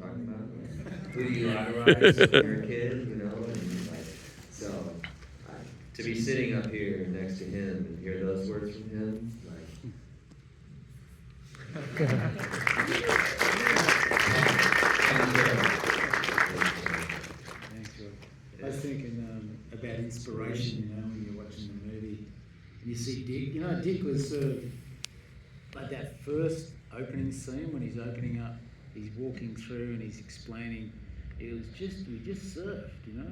I'm talking about? Who do you idolize when you're a kid, you know? And like, so to be sitting up here next to him and hear those words from him, like. Thanks, Rob. I was thinking about inspiration, you know, when you're watching the movie and you see Dick. You know, Dick was sort of like that first opening scene when he's opening up, he's walking through and he's explaining. We just surfed, you know.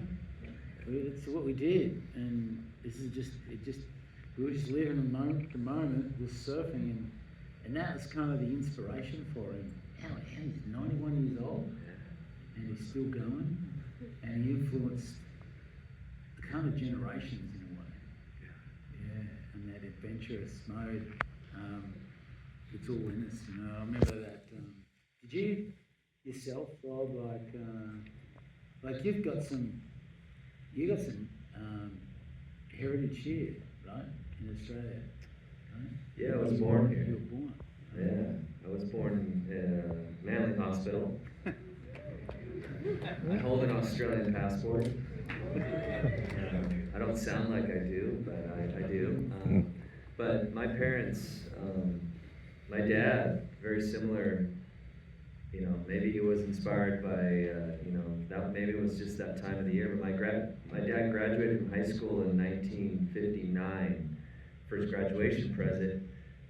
That's what we did, and we were just living the moment, just surfing, and that was kind of the inspiration for him. How he's 91 years old, and he's still going, and he influenced the kind of generations in a way. Yeah, and that adventurous mode, it's all in us, you know. I remember that. Did you yourself, Rob, like you got some heritage here, right, in Australia, right? Yeah, I was born here. You were born. Yeah, I was born in Manly Hospital. I hold an Australian passport. I don't sound like I do, but I do. But my parents, my dad, very similar. You know, maybe he was inspired by, that maybe it was just that time of the year. But my dad graduated from high school in 1959. For his graduation present,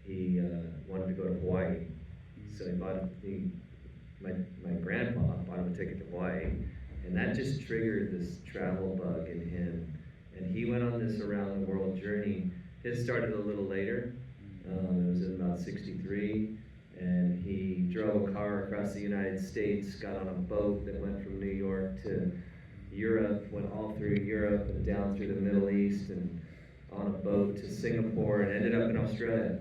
he wanted to go to Hawaii. So my grandpa bought him a ticket to Hawaii, and that just triggered this travel bug in him. And he went on this around the world journey. His started a little later. It was in about 63. And he drove a car across the United States, got on a boat that went from New York to Europe, went all through Europe and down through the Middle East, and on a boat to Singapore, and ended up in Australia.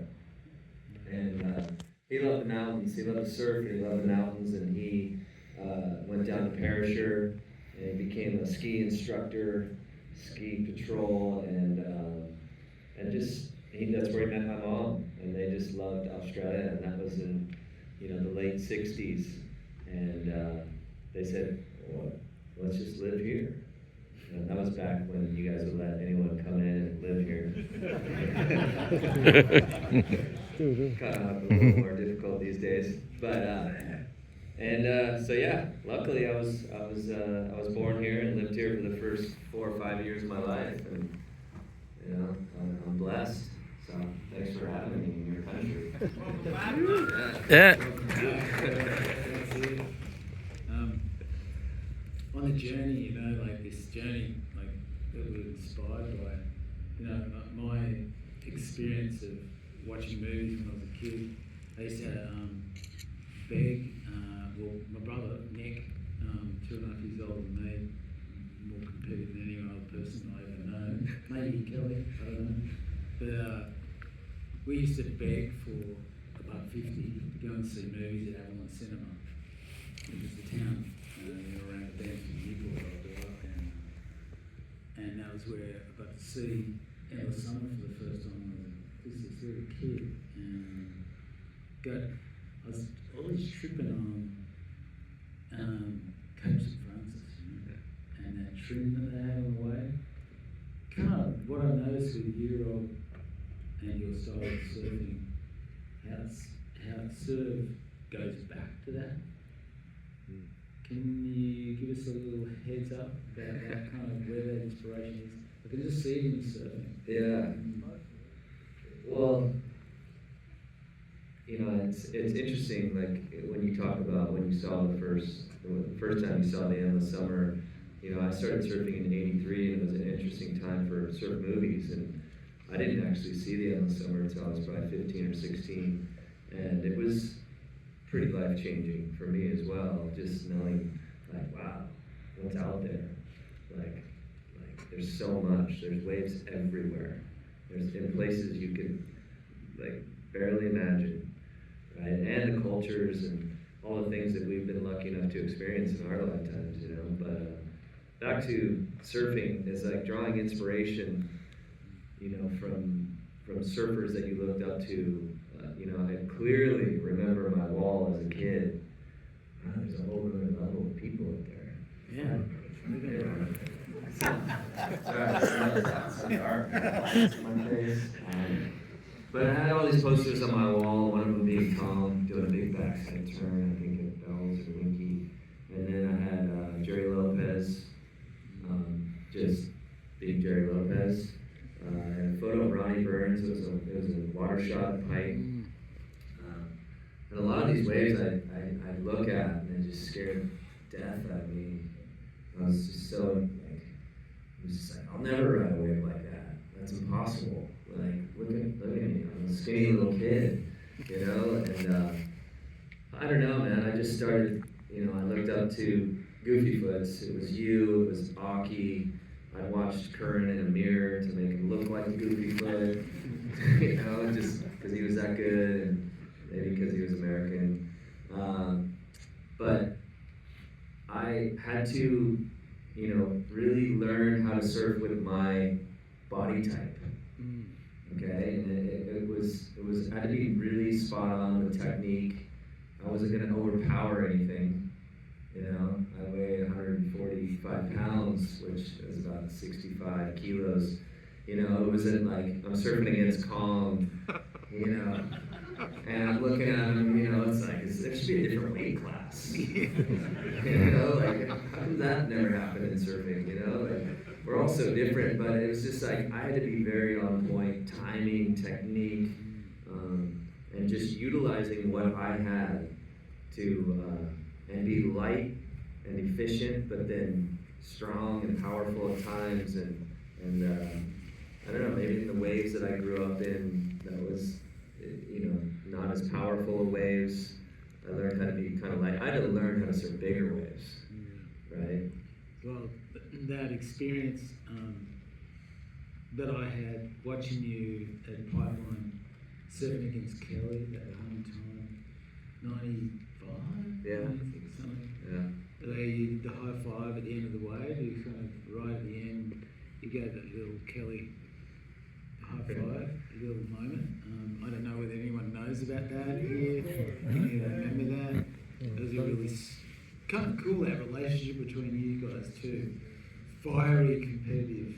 And he loved the mountains, he loved to surf, and he loved the mountains, and he went down to Perisher, and he became a ski instructor, ski patrol, and that's where he met my mom, and they just loved Australia, and that was in, the late 60s, and they said, well, let's just live here. And that was back when you guys would let anyone come in and live here. Kind of a little more difficult these days, but so yeah, luckily I was born here and lived here for the first 4 or 5 years of my life, and I'm blessed. So thanks for having me in your country. Yeah. On the journey, like this journey, like that we're inspired by, my experience of watching movies when I was a kid. I used to beg. My brother Nick, 2.5 years older than me, more competitive than any other person I ever known. Maybe Kelly, I don't know. But we used to beg for $1.50 to go and see movies at Avalon Cinema, which was the town around the dance in Newport I grew up in. And that was where I got to see Endless Summer for the first time. I was just a little kid, and I was always tripping on Cape St. Francis, and that trim that they had on the way. Kind of what I noticed with you, Rob, and your style of surfing, how it sort of goes back to that. Can you give us a little heads up about that kind of where that inspiration is? I can just see it in surfing. Yeah. Well, it's interesting. Like when you talk about when you saw the first time you saw the Endless Summer. I started surfing in '83, and it was an interesting time for surf movies, and I didn't actually see the Endless Summer until I was probably 15 or 16, and it was pretty life-changing for me as well, just knowing, like, wow, what's out there? Like there's so much, there's waves everywhere. There's in places you could, barely imagine, right? And the cultures and all the things that we've been lucky enough to experience in our lifetimes, but back to surfing is like drawing inspiration, from surfers that you looked up to. I clearly remember my wall as a kid. There's a whole room But I had all these posters on my wall, one of them being Tom doing a big backside turn, I think at Bells or Winky. And then I had Jerry Lopez, just being Jerry Lopez. I had a photo of Ronnie Burns, it was a water shot pipe. And a lot of these waves I look at and they just scared death out of me. I was just so, like, I was just like, I'll never ride a wave like that. That's impossible. Like, look at me, I'm a skinny little kid, you know? And I don't know, man, I just started, you know, I looked up to Goofy Foots. It was you, it was Aki. I watched Curran in a mirror to make him look like a Goofy Foot, you know, just because he was that good, and maybe because he was American. But I had to, you know, really learn how to surf with my body type. Okay, and it had to be really spot on with technique. I wasn't gonna overpower anything. You know, I weighed 145 pounds, which is about 65 kilos. You know, it wasn't like I'm surfing against Kong, you know, and I'm looking at him, you know, it's like, there should be a different weight class. You know, like, how did that never happen in surfing, you know? Like, we're all so different, but it was just like, I had to be very on point, timing, technique, and just utilizing what I had to, and be light and efficient, but then strong and powerful at times, and I don't know, maybe in the waves that I grew up in, that was, you know, not as powerful of waves. I learned how to be kind of light. I had to learn how to surf bigger waves, right? Well, that experience that I had watching you at Pipeline surfing against Kelly at the home time, 95, Yeah. 96, something. Yeah. You did the high five at the end of the wave, you kind of right at the end, you gave that little Kelly high five, a little moment. I don't know whether anyone knows about that here. Can you remember that? It was a really kind of cool, that relationship between you guys too. Fiery, competitive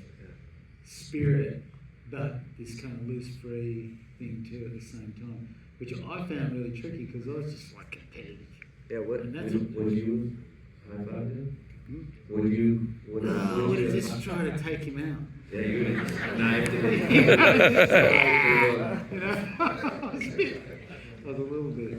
spirit, but this kind of loose, free thing too at the same time, which I found really tricky because I was just like competitive. Yeah, what And that's would you high five him? Would I would have you just tried to take him out. Yeah, you would have knifed him. You know, I was a little bit.